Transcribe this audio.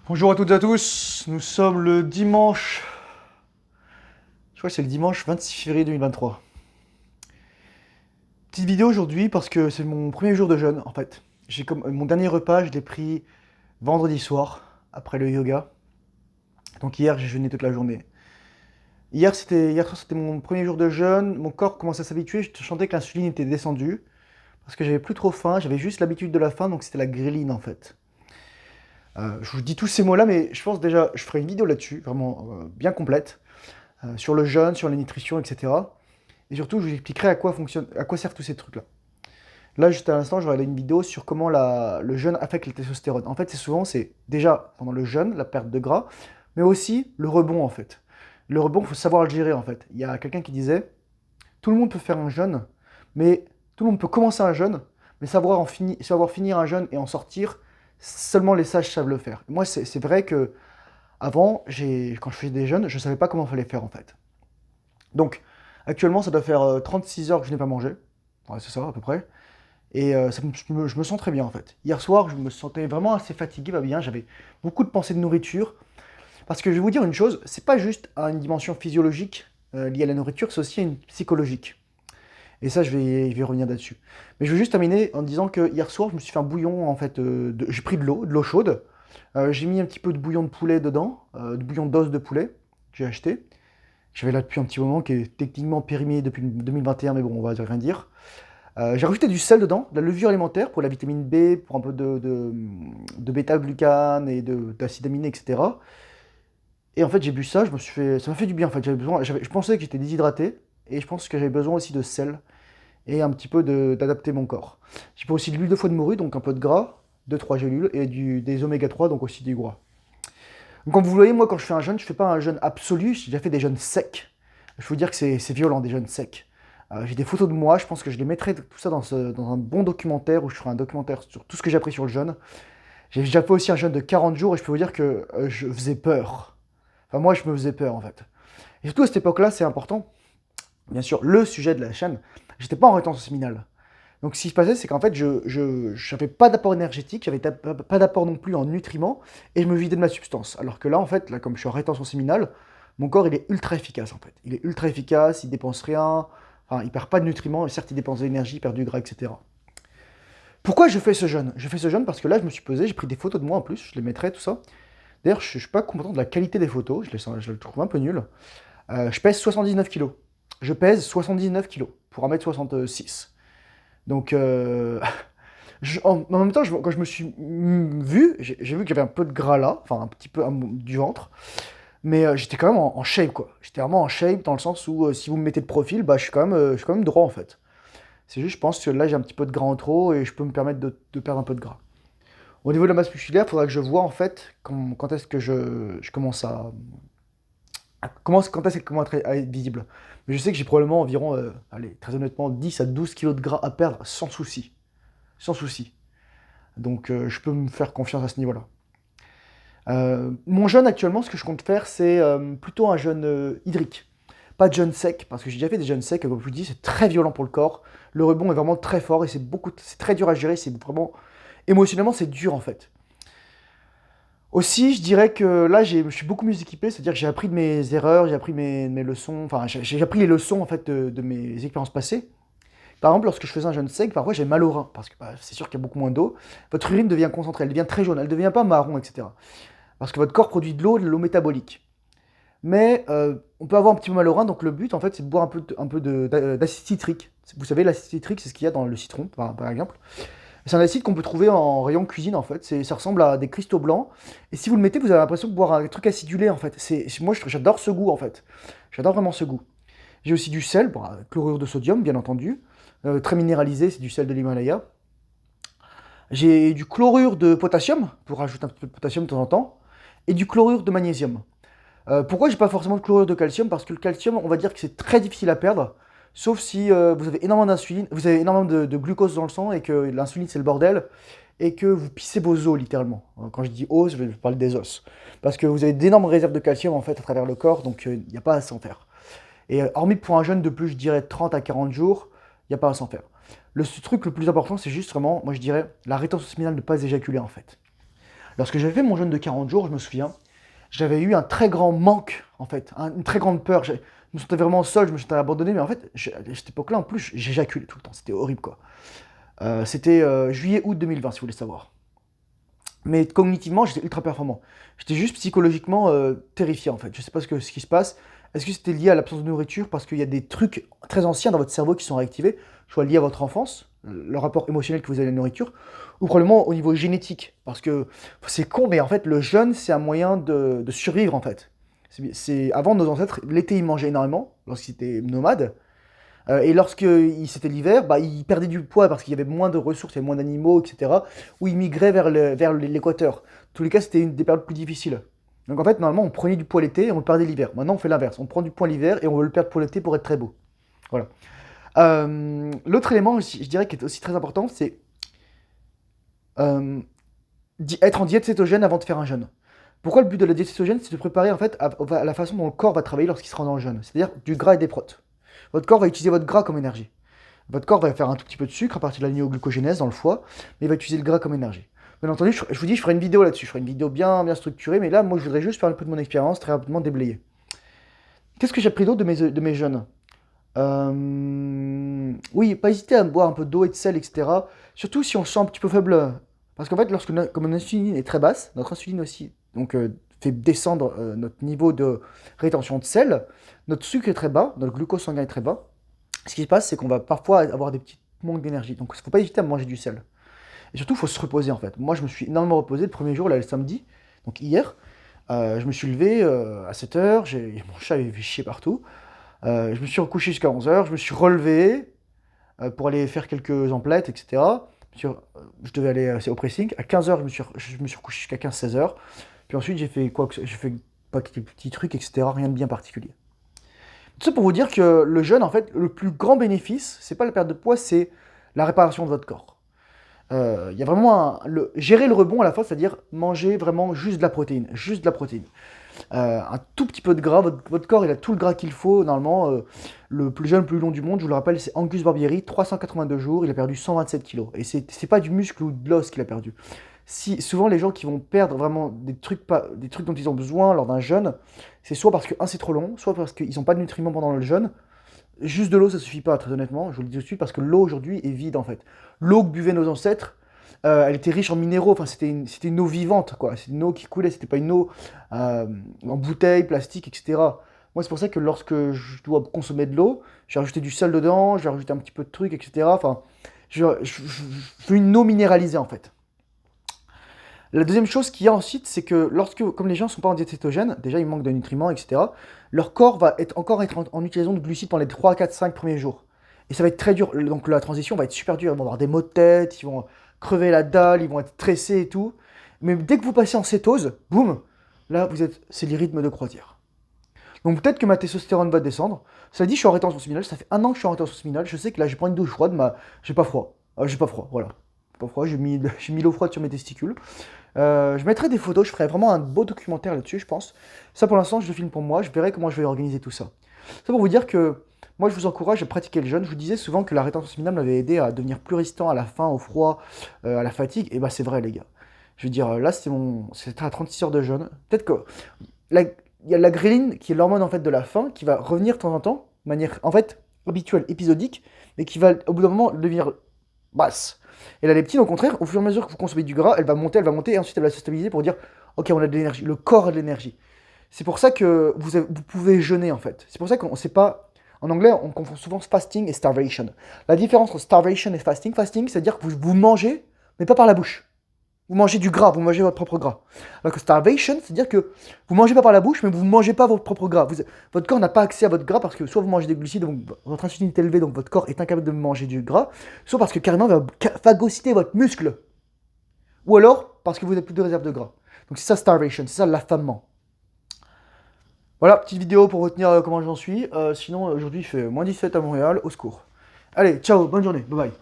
Bonjour à toutes et à tous, nous sommes le dimanche, je crois que c'est le dimanche 26 février 2023. Petite vidéo aujourd'hui parce que c'est mon premier jour de jeûne en fait. Mon dernier repas, je l'ai pris vendredi soir après le yoga. Donc hier j'ai jeûné toute la journée. Hier soir c'était mon premier jour de jeûne, mon corps commençait à s'habituer, je sentais que l'insuline était descendue parce que j'avais plus trop faim, j'avais juste l'habitude de la faim donc c'était la gréline en fait. Je vous dis tous ces mots-là mais je pense déjà je ferai une vidéo là-dessus, vraiment bien complète. Sur le jeûne, sur la nutrition, etc. Et surtout, je vous expliquerai à quoi servent tous ces trucs-là. Là, juste à l'instant, je regardais une vidéo sur comment le jeûne affecte la testostérone. En fait, c'est déjà pendant le jeûne, la perte de gras, mais aussi le rebond, en fait. Le rebond, il faut savoir le gérer, en fait. Il y a quelqu'un qui disait, tout le monde peut faire un jeûne, mais tout le monde peut commencer un jeûne, mais savoir finir un jeûne et en sortir, seulement les sages savent le faire. Moi, c'est vrai que avant, quand je faisais des jeûnes, je ne savais pas comment il fallait faire, en fait. Donc, actuellement, ça doit faire 36 heures que je n'ai pas mangé. Ouais, c'est ça, à peu près. Et je me sens très bien, en fait. Hier soir, je me sentais vraiment assez fatigué, pas bien. J'avais beaucoup de pensées de nourriture. Parce que je vais vous dire une chose, c'est pas juste à une dimension physiologique liée à la nourriture, c'est aussi une psychologique. Et ça, je vais revenir là-dessus. Mais je veux juste terminer en disant que hier soir, je me suis fait un bouillon, en fait. J'ai pris de l'eau chaude. J'ai mis un petit peu de bouillon de poulet dedans, de bouillon d'os de poulet que j'ai acheté. J'avais là depuis un petit moment, qui est techniquement périmé depuis 2021, mais bon, on va rien dire. J'ai rajouté du sel dedans, de la levure alimentaire pour la vitamine B, pour un peu de bêta-glucane et d'acides aminés, etc. Et en fait, j'ai bu ça, ça m'a fait du bien. En fait, je pensais que j'étais déshydraté, et je pense que j'avais besoin aussi de sel et un petit peu d'adapter mon corps. J'ai pris aussi de l'huile de foie de morue, donc un peu de gras, 2-3 gélules, et des oméga 3, donc aussi du gras. Donc, comme vous voyez, moi, quand je fais un jeûne, je fais pas un jeûne absolu, j'ai déjà fait des jeûnes secs. Je peux vous dire que c'est violent, des jeûnes secs. J'ai des photos de moi, je pense que je les mettrai tout ça dans un bon documentaire où je ferai un documentaire sur tout ce que j'ai appris sur le jeûne. J'ai déjà fait aussi un jeûne de 40 jours et je peux vous dire que je faisais peur. Enfin, moi, je me faisais peur en fait. Et surtout à cette époque-là, c'est important. Bien sûr, le sujet de la chaîne, j'étais pas en rétention séminale. Donc, ce qui se passait, c'est qu'en fait, je n'avais pas d'apport énergétique, j'avais pas d'apport non plus en nutriments, et je me vidais de ma substance. Alors que là, en fait, là, comme je suis en rétention séminale, mon corps, il est ultra efficace, en fait. Il est ultra efficace, il dépense rien, enfin, il perd pas de nutriments, et certes, il dépense de l'énergie, il perd du gras, etc. Pourquoi je fais ce jeûne? Je fais ce jeûne parce que là, je me suis pesé, j'ai pris des photos de moi en plus, je les mettrai, tout ça. D'ailleurs, je suis pas content de la qualité des photos, je le trouve un peu nul. Je pèse 79 kilos. Je pèse 79 kilos pour 1m66. Donc, en même temps, quand je me suis vu, j'ai vu qu'il y avait un peu de gras là, enfin un petit peu du ventre, mais j'étais quand même en shape quoi. J'étais vraiment en shape dans le sens où si vous me mettez de profil, bah, je suis quand même droit en fait. C'est juste, je pense que là j'ai un petit peu de gras en trop et je peux me permettre de perdre un peu de gras. Au niveau de la masse musculaire, il faudra que je vois en fait quand est-ce que je commence quand est-ce qu'elle commence à être visible. Mais je sais que j'ai probablement environ, allez, très honnêtement, 10 à 12 kilos de gras à perdre sans souci. Sans souci. Donc je peux me faire confiance à ce niveau-là. Mon jeûne actuellement, ce que je compte faire, c'est plutôt un jeûne hydrique. Pas de jeûne sec, parce que j'ai déjà fait des jeûnes secs, et comme je vous dis, c'est très violent pour le corps. Le rebond est vraiment très fort et c'est très dur à gérer. C'est vraiment émotionnellement, c'est dur en fait. Aussi, je dirais que là, je suis beaucoup mieux équipé, c'est-à-dire que j'ai appris de mes erreurs, j'ai appris mes leçons, enfin, j'ai appris les leçons en fait de mes expériences passées. Par exemple, lorsque je faisais un jeûne sec, parfois j'ai mal au rein, parce que bah, c'est sûr qu'il y a beaucoup moins d'eau. Votre urine devient concentrée, elle devient très jaune, elle ne devient pas marron, etc. Parce que votre corps produit de l'eau métabolique. Mais on peut avoir un petit peu mal au rein, donc le but en fait c'est de boire un peu d'acide citrique. Vous savez, l'acide citrique, c'est ce qu'il y a dans le citron, par exemple. C'est un acide qu'on peut trouver en rayon cuisine en fait. Ça ressemble à des cristaux blancs. Et si vous le mettez, vous avez l'impression de boire un truc acidulé en fait. Moi j'adore ce goût en fait. J'adore vraiment ce goût. J'ai aussi du sel, bon, chlorure de sodium bien entendu. Très minéralisé, c'est du sel de l'Himalaya. J'ai du chlorure de potassium, pour rajouter un peu de potassium de temps en temps. Et du chlorure de magnésium. Pourquoi j'ai pas forcément de chlorure de calcium? Parce que le calcium, on va dire que c'est très difficile à perdre. Sauf si vous avez énormément d'insuline, vous avez énormément de glucose dans le sang et que l'insuline c'est le bordel et que vous pissez vos os littéralement. Quand je dis os, je vais parler des os. Parce que vous avez d'énormes réserves de calcium en fait à travers le corps, donc il n'y a pas à s'en faire. Et hormis pour un jeûne de plus, je dirais 30 à 40 jours, il n'y a pas à s'en faire. Ce truc le plus important, c'est juste vraiment, moi je dirais, la rétention séminale, ne pas éjaculer en fait. Lorsque j'avais fait mon jeûne de 40 jours, je me souviens, j'avais eu un très grand manque, en fait, une très grande peur. Je me sentais vraiment seul, je me sentais abandonné, mais en fait, à cette époque-là, en plus, j'éjaculais tout le temps. C'était horrible, quoi. C'était juillet-août 2020, si vous voulez savoir. Mais cognitivement, j'étais ultra performant. J'étais juste psychologiquement terrifié, en fait. Je sais pas ce qui se passe. Est-ce que c'était lié à l'absence de nourriture parce qu'il y a des trucs très anciens dans votre cerveau qui sont réactivés, soit liés à votre enfance, le rapport émotionnel que vous avez à la nourriture, ou probablement au niveau génétique. Parce que c'est con, mais en fait, le jeûne, c'est un moyen de survivre, en fait. Avant, nos ancêtres, l'été, ils mangeaient énormément, lorsqu'ils étaient nomades. Et lorsque c'était l'hiver, bah, ils perdaient du poids parce qu'il y avait moins de ressources, il y avait moins d'animaux, etc. Ou ils migraient vers l'équateur. En tous les cas, c'était une des périodes plus difficiles. Donc en fait, normalement, on prenait du poids l'été et on le perdait l'hiver. Maintenant, on fait l'inverse. On prend du poids l'hiver et on veut le perdre pour l'été pour être très beau. Voilà. L'autre élément, je dirais, qui est aussi très important, c'est euh, être en diète cétogène avant de faire un jeûne. Pourquoi le but de la diète cétogène, c'est de préparer en fait à la façon dont le corps va travailler lorsqu'il sera dans le jeûne. C'est-à-dire du gras et des protes. Votre corps va utiliser votre gras comme énergie. Votre corps va faire un tout petit peu de sucre à partir de la néoglucogénèse dans le foie, mais il va utiliser le gras comme énergie. Bien entendu, je vous dis, je ferai une vidéo là-dessus. Je ferai une vidéo bien, bien structurée, mais là, moi, je voudrais juste faire un peu de mon expérience, très rapidement déblayer. Qu'est-ce que j'ai appris d'autre de mes jeûnes? Oui, pas hésiter à boire un peu d'eau et de sel, etc. Surtout si on se sent un petit peu faible. Parce qu'en fait, comme notre insuline est très basse, notre insuline aussi donc, fait descendre notre niveau de rétention de sel, notre sucre est très bas, notre glucose sanguin est très bas. Ce qui se passe, c'est qu'on va parfois avoir des petits manques d'énergie. Donc, il ne faut pas hésiter à manger du sel. Et surtout, il faut se reposer en fait. Moi, je me suis énormément reposé le premier jour, là, le samedi, donc hier. Je me suis levé à 7 h, mon chat avait fait chier partout. Je me suis recouché jusqu'à 11 h, je me suis relevé pour aller faire quelques emplettes, etc. Je devais aller au pressing. À 15 h, je me suis recouché jusqu'à 15-16 h. Puis ensuite, j'ai fait quoi? J'ai fait pas quelques petits trucs, etc. Rien de bien particulier. Tout ça pour vous dire que le jeûne, en fait, le plus grand bénéfice, c'est pas la perte de poids, c'est la réparation de votre corps. Il y a vraiment gérer le rebond à la fois, c'est-à-dire manger vraiment juste de la protéine, juste de la protéine. Un tout petit peu de gras, votre corps il a tout le gras qu'il faut, normalement, le plus jeune, le plus long du monde, je vous le rappelle, c'est Angus Barbieri, 382 jours, il a perdu 127 kilos. Et c'est pas du muscle ou de l'os qu'il a perdu. Souvent les gens qui vont perdre vraiment des trucs dont ils ont besoin lors d'un jeûne, c'est soit parce que, un, c'est trop long, soit parce qu'ils n'ont pas de nutriments pendant le jeûne. Juste de l'eau, ça suffit pas, très honnêtement, je vous le dis tout de suite, parce que l'eau aujourd'hui est vide en fait. L'eau que buvaient nos ancêtres, elle était riche en minéraux, enfin c'était une eau vivante, quoi. C'était une eau qui coulait, c'était pas une eau en bouteille, plastique, etc. Moi, c'est pour ça que lorsque je dois consommer de l'eau, je vais rajouter du sel dedans, je vais rajouter un petit peu de trucs, etc. Enfin, je veux une eau minéralisée en fait. La deuxième chose qu'il y a ensuite, c'est que comme les gens ne sont pas en diète cétogène, déjà ils manquent de nutriments, etc., leur corps va encore être en utilisation de glucides pendant les 3, 4, 5 premiers jours. Et ça va être très dur, donc la transition va être super dure, ils vont avoir des maux de tête, ils vont crever la dalle, ils vont être stressés et tout. Mais dès que vous passez en cétose, boum, là c'est les rythmes de croisière. Donc peut-être que ma testostérone va descendre. Ça dit, je suis en rétention séminale, ça fait un an que je suis en rétention séminale, je sais que là j'ai pris une douche froide, j'ai pas froid. J'ai pas froid, voilà. Pas froid, j'ai mis l'eau froide sur mes testicules. Je mettrai des photos, je ferai vraiment un beau documentaire là-dessus, je pense. Ça, pour l'instant, je le filme pour moi, je verrai comment je vais organiser tout ça. Ça pour vous dire que moi, je vous encourage à pratiquer le jeûne. Je vous disais souvent que la rétention séminale m'avait aidé à devenir plus résistant à la faim, au froid, à la fatigue. Et bah, c'est vrai, les gars. Je veux dire, là, c'était à 36 heures de jeûne. Peut-être que il y a la gréline, qui est l'hormone en fait de la faim, qui va revenir de temps en temps, de manière en fait habituelle, épisodique, mais qui va au bout d'un moment devenir basse. Et la leptine, au contraire, au fur et à mesure que vous consommez du gras, elle va monter, et ensuite elle va se stabiliser pour dire, ok, on a de l'énergie, le corps a de l'énergie. C'est pour ça que vous pouvez jeûner en fait. C'est pour ça qu'on ne sait pas. En anglais, on confond souvent fasting et starvation. La différence entre starvation et fasting, c'est-à-dire que vous mangez, mais pas par la bouche. Vous mangez du gras, vous mangez votre propre gras. Alors que starvation, c'est-à-dire que vous mangez pas par la bouche, mais vous ne mangez pas votre propre gras. Votre corps n'a pas accès à votre gras parce que soit vous mangez des glucides, donc votre insuline est élevée, donc votre corps est incapable de manger du gras, soit parce que carrément il va phagocyter votre muscle. Ou alors parce que vous n'avez plus de réserve de gras. Donc c'est ça starvation, c'est ça l'affamement. Voilà, petite vidéo pour retenir comment j'en suis. Sinon, aujourd'hui il fait -17 à Montréal, au secours. Allez, ciao, bonne journée, bye bye.